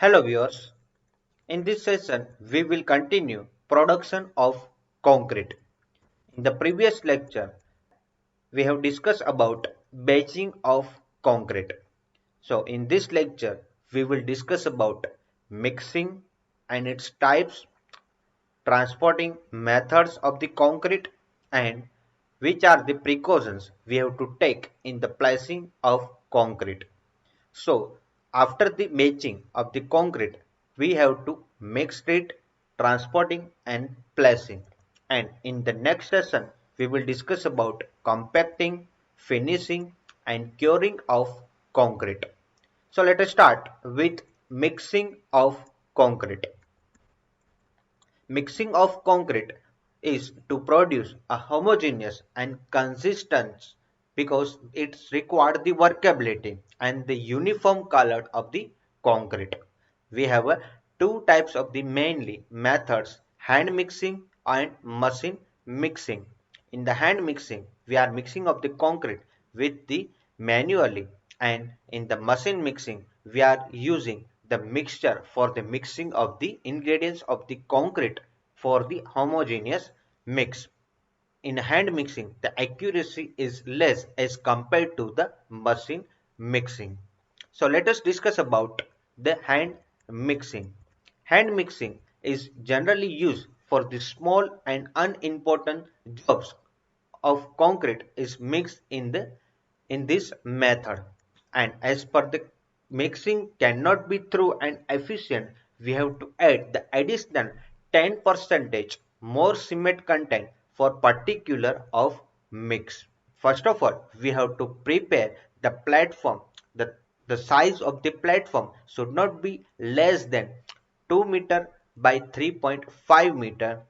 Hello viewers, in this session we will continue production of concrete. In the previous lecture we have discussed about batching of concrete. So in this lecture we will discuss about mixing and its types, transporting methods of the concrete, and which are the precautions we have to take in the placing of concrete. So after the batching of the concrete, we have to mix it, transporting and placing. And in the next session, we will discuss about compacting, finishing and curing of concrete. So let us start with mixing of concrete. Mixing of concrete is to produce a homogeneous and consistent because it's required the workability and the uniform color of the concrete. We have two types of the mainly methods, hand mixing and machine mixing. In the hand mixing, we are mixing of the concrete with the manually, and in the machine mixing, we are using the mixture for the mixing of the ingredients of the concrete for the homogeneous mix. In hand mixing, the accuracy is less as compared to the machine mixing. So let us discuss about the hand mixing. Hand mixing is generally used for the small and unimportant jobs of concrete is mixed in this method, and as per the mixing cannot be thorough and efficient, we have to add the additional 10 percentage more cement content for particular of mix. First of all, we have to prepare the platform. The size of the platform should not be less than 2 meter by 3.5 meter.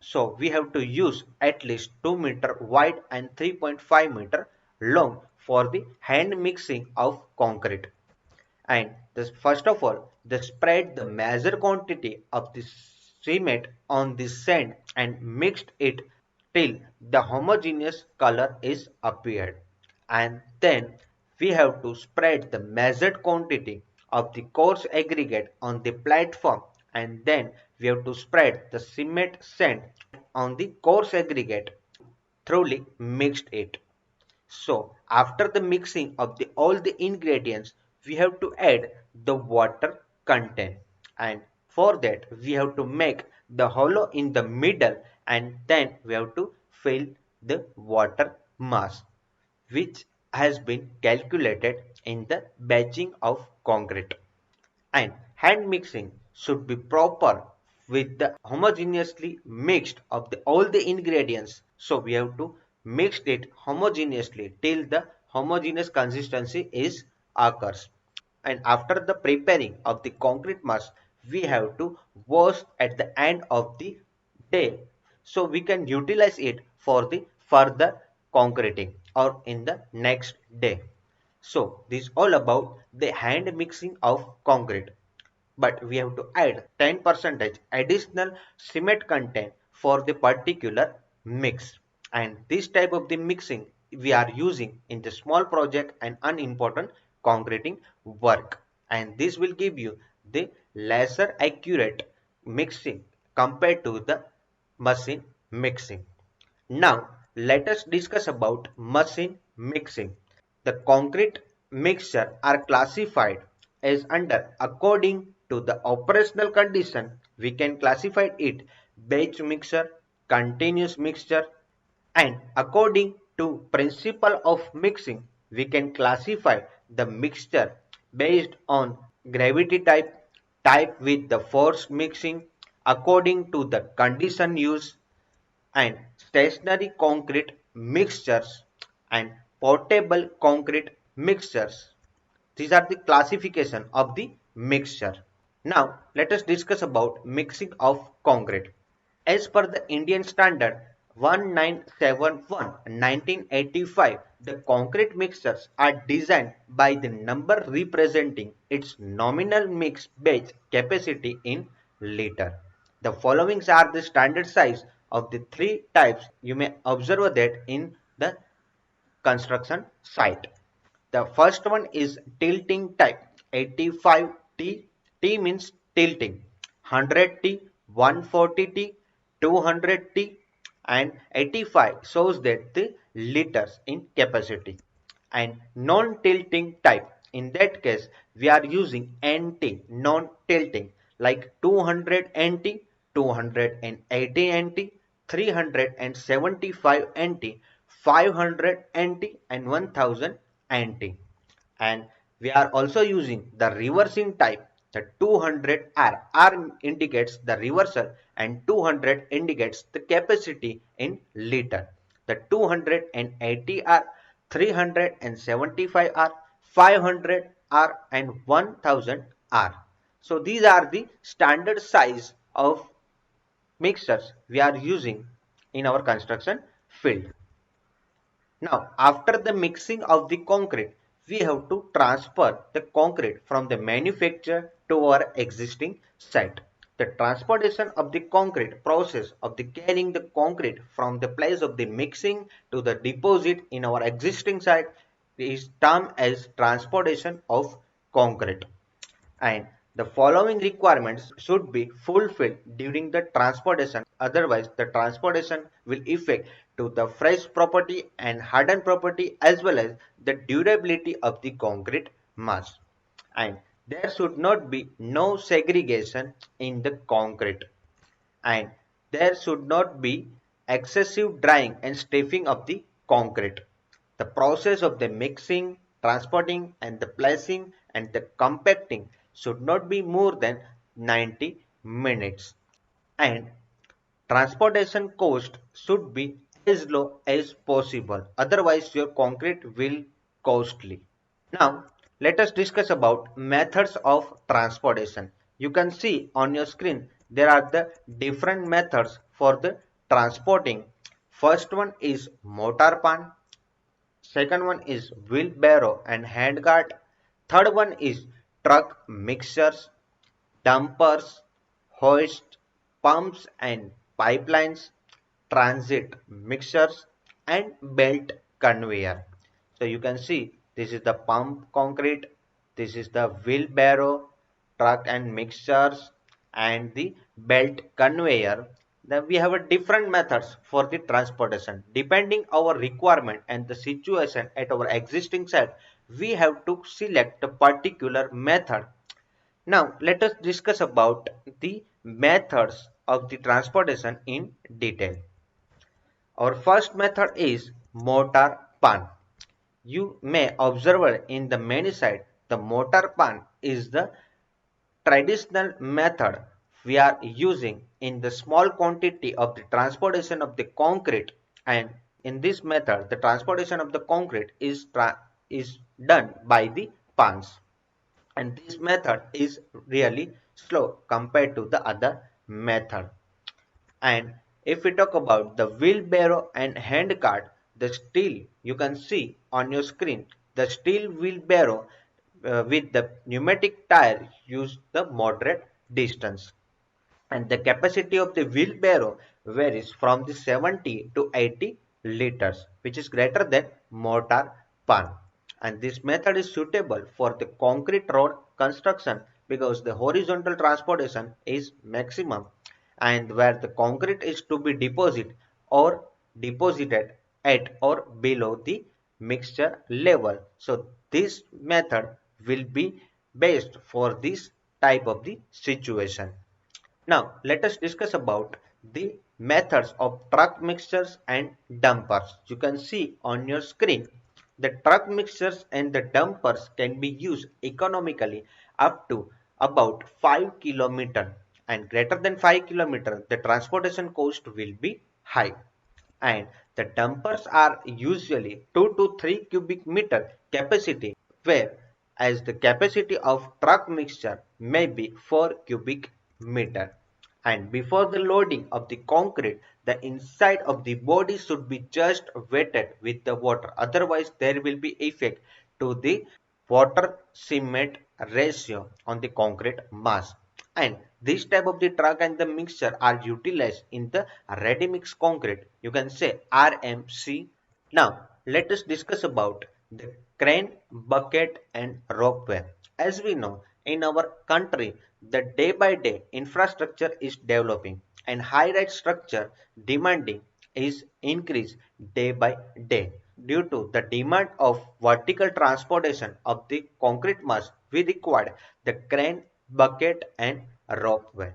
So we have to use at least 2 meter wide and 3.5 meter long for the hand mixing of concrete. And this, first of all, they spread the major quantity of the cement on the sand and mixed it till the homogeneous color is appeared. And then we have to spread the measured quantity of the coarse aggregate on the platform, and then we have to spread the cement sand on the coarse aggregate, thoroughly mixed it. So after the mixing of all the ingredients, we have to add the water content, and for that we have to make the hollow in the middle, and then we have to fill the water mass which has been calculated in the batching of concrete. And hand mixing should be proper with the homogeneously mixed of all the ingredients. So we have to mix it homogeneously till the homogeneous consistency is occurs. And after the preparing of the concrete mass, we have to wash at the end of the day, so we can utilize it for the further concreting or in the next day. So this is all about the hand mixing of concrete, but we have to add 10 percentage additional cement content for the particular mix. And this type of the mixing we are using in the small project and unimportant concreting work, and this will give you the lesser accurate mixing compared to the machine mixing. Now let us discuss about machine mixing. The concrete mixture are classified as under according to the operational condition. We can classify it batch mixture, continuous mixture, and according to principle of mixing, we can classify the mixture based on gravity type, type with the force mixing, according to the condition used, and stationary concrete mixtures and portable concrete mixtures. These are the classification of the mixture. Now let us discuss about mixing of concrete. As per the Indian standard 1971 1985, the concrete mixtures are designed by the number representing its nominal mix batch capacity in liter. The following are the standard size of the three types. You may observe that in the construction site. The first one is tilting type 85T, T means tilting. 100T, 140T, 200T and 85 shows that the liters in capacity. And non-tilting type, in that case we are using NT, non-tilting, like 200 NT, 280 NT, 375 NT, 500 NT and 1000 NT. And we are also using the reversing type, the 200 R. R indicates the reversal and 200 indicates the capacity in liter. The 280 R, 375 R, 500 R and 1000 R. So these are the standard size of mixers we are using in our construction field. Now, after the mixing of the concrete, we have to transfer the concrete from the manufacturer to our existing site. The transportation of the concrete process of the carrying the concrete from the place of the mixing to the deposit in our existing site is termed as transportation of concrete. And the following requirements should be fulfilled during the transportation, otherwise the transportation will affect to the fresh property and hardened property as well as the durability of the concrete mass. And there should not be no segregation in the concrete, and there should not be excessive drying and stiffening of the concrete. The process of the mixing, transporting and the placing and the compacting should not be more than 90 minutes. And transportation cost should be as low as possible, otherwise your concrete will costly. Now, let us discuss about methods of transportation. You can see on your screen there are the different methods for the transporting. First one is motor pan, second one is wheelbarrow and handcart, third one is truck mixers, dumpers, hoist, pumps and pipelines, transit mixers and belt conveyor. So you can see this is the pump concrete, this is the wheelbarrow, truck and mixers and the belt conveyor. Then we have a different methods for the transportation. Depending our requirement and the situation at our existing site, we have to select a particular method. Now, let us discuss about the methods of the transportation in detail. Our first method is mortar pan. You may observe in the many site, the mortar pan is the traditional method we are using in the small quantity of the transportation of the concrete, and in this method the transportation of the concrete is done by the pans, and this method is really slow compared to the other method. And if we talk about the wheelbarrow and handcart, the steel, you can see on your screen, the steel wheelbarrow with the pneumatic tire use the moderate distance, and the capacity of the wheelbarrow varies from the 70 to 80 liters, which is greater than mortar pan. And this method is suitable for the concrete road construction because the horizontal transportation is maximum, and where the concrete is to be deposited at or below the mixture level. So this method will be best for this type of the situation. Now, let us discuss about the methods of truck mixers and dumpers. You can see on your screen the truck mixers and the dumpers can be used economically up to about 5 kilometer, and greater than 5 kilometer the transportation cost will be high, and the dumpers are usually 2 to 3 cubic meter capacity, whereas the capacity of truck mixture may be 4 cubic meter. And before the loading of the concrete, the inside of the body should be just wetted with the water, otherwise there will be effect to the water cement ratio on the concrete mass. And this type of the truck and the mixture are utilized in the ready mix concrete, you can say RMC. Now let us discuss about the crane, bucket and ropeway. As we know, in our country the day by day infrastructure is developing and high-rise structure demanding is increased day by day. Due to the demand of vertical transportation of the concrete mass, we required the crane, bucket and ropeway.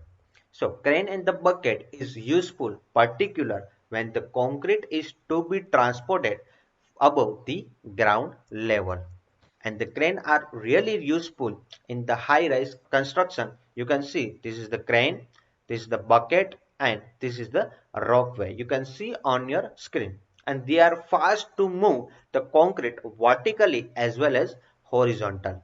So crane and the bucket is useful particular when the concrete is to be transported above the ground level. And the crane are really useful in the high-rise construction. You can see this is the crane, this is the bucket and this is the ropeway. You can see on your screen. And they are fast to move the concrete vertically as well as horizontal.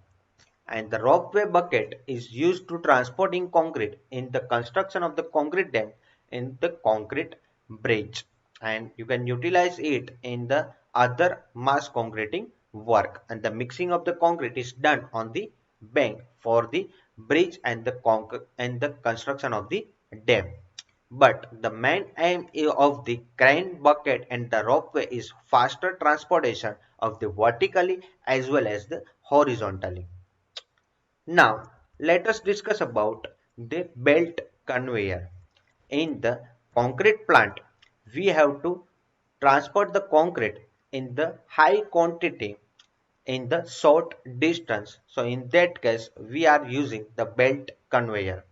And the ropeway bucket is used to transporting concrete in the construction of the concrete dam in the concrete bridge, and you can utilize it in the other mass concreting work. And the mixing of the concrete is done on the bank for the bridge and the construction of the dam. But the main aim of the crane, bucket and the ropeway is faster transportation of the vertically as well as the horizontally. Now, let us discuss about the belt conveyor. In the concrete plant, we have to transport the concrete in the high quantity in the short distance. So, in that case, we are using the belt conveyor,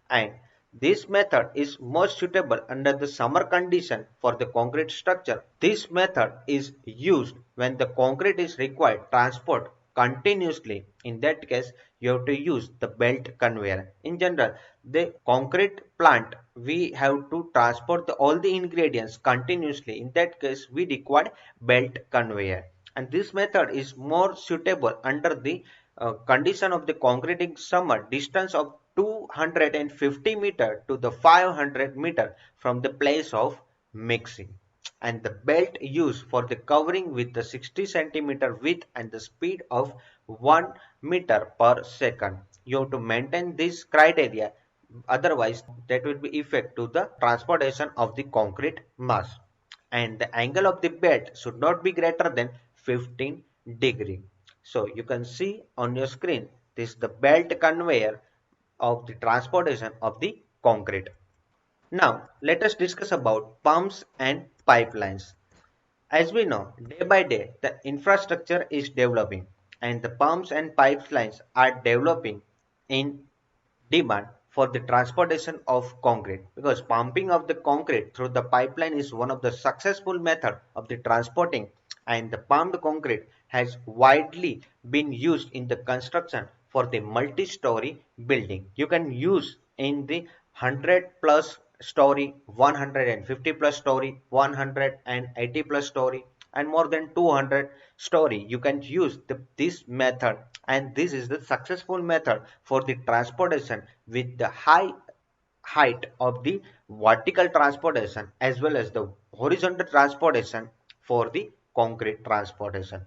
and this method is most suitable under the summer condition for the concrete structure. This method is used when the concrete is required transport continuously. In that case, you have to use the belt conveyor. In general, the concrete plant, we have to transport all the ingredients continuously. In that case, we require belt conveyor. And this method is more suitable under the condition of the concreting summer distance of 250 meter to the 500 meter from the place of mixing, and the belt used for the covering with the 60 centimeter width and the speed of 1 meter per second. You have to maintain this criteria, otherwise that will be effect to the transportation of the concrete mass. And the angle of the belt should not be greater than 15 degree. So you can see on your screen, this is the belt conveyor of the transportation of the concrete. Now let us discuss about pumps and pipelines. As we know, day by day the infrastructure is developing and the pumps and pipelines are developing in demand for the transportation of concrete, because pumping of the concrete through the pipeline is one of the successful method of the transporting, and the pumped concrete has widely been used in the construction for the multi-story building. You can use in the 100 plus story, 150 plus story, 180 plus story and more than 200 story. You can use this method, and this is the successful method for the transportation with the high height of the vertical transportation as well as the horizontal transportation for the concrete transportation.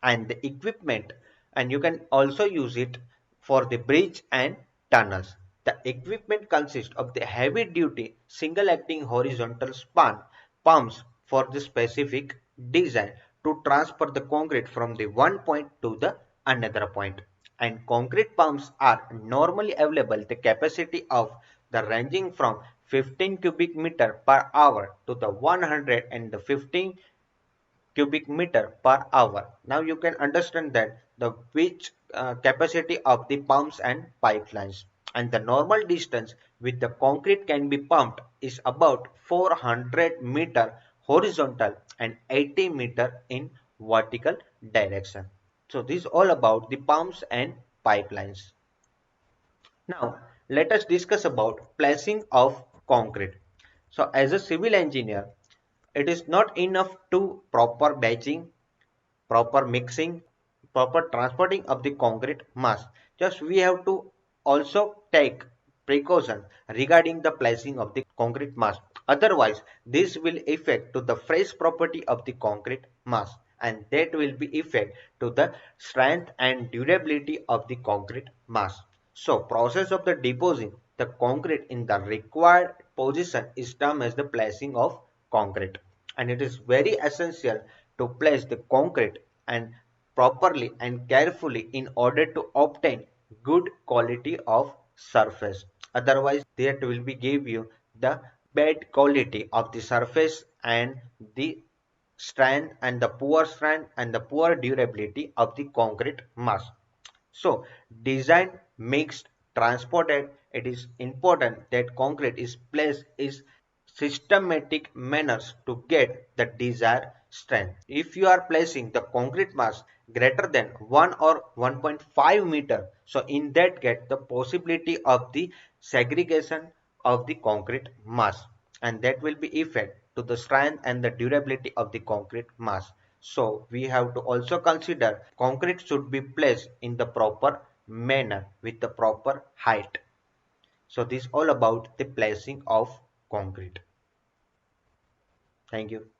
And the equipment, and you can also use it for the bridge and tunnels. The equipment consists of the heavy duty single acting horizontal span pumps for the specific design to transfer the concrete from the one point to the another point. And concrete pumps are normally available the capacity of the ranging from 15 cubic meter per hour to the 115 cubic meter per hour. Now you can understand that the which capacity of the pumps and pipelines, and the normal distance with the concrete can be pumped is about 400 meter horizontal and 80 meter in vertical direction. So this is all about the pumps and pipelines. Now let us discuss about placing of concrete. So as a civil engineer, it is not enough to proper batching, proper mixing, proper transporting of the concrete mass. Just we have to also take precaution regarding the placing of the concrete mass. Otherwise, this will affect to the fresh property of the concrete mass, and that will be effect to the strength and durability of the concrete mass. So process of the depositing the concrete in the required position is termed as the placing of concrete, and it is very essential to place the concrete and properly and carefully in order to obtain good quality of surface. Otherwise, that will be give you the bad quality of the surface and the strength and the poor strength and the poor durability of the concrete mass. So, design mixed transported, it is important that concrete is placed is systematic manners to get the desired strength. If you are placing the concrete mass greater than 1 or 1.5 meter, so in that get the possibility of the segregation of the concrete mass, and that will be effect to the strength and the durability of the concrete mass. So we have to also consider concrete should be placed in the proper manner with the proper height. So this is all about the placing of concrete. Thank you.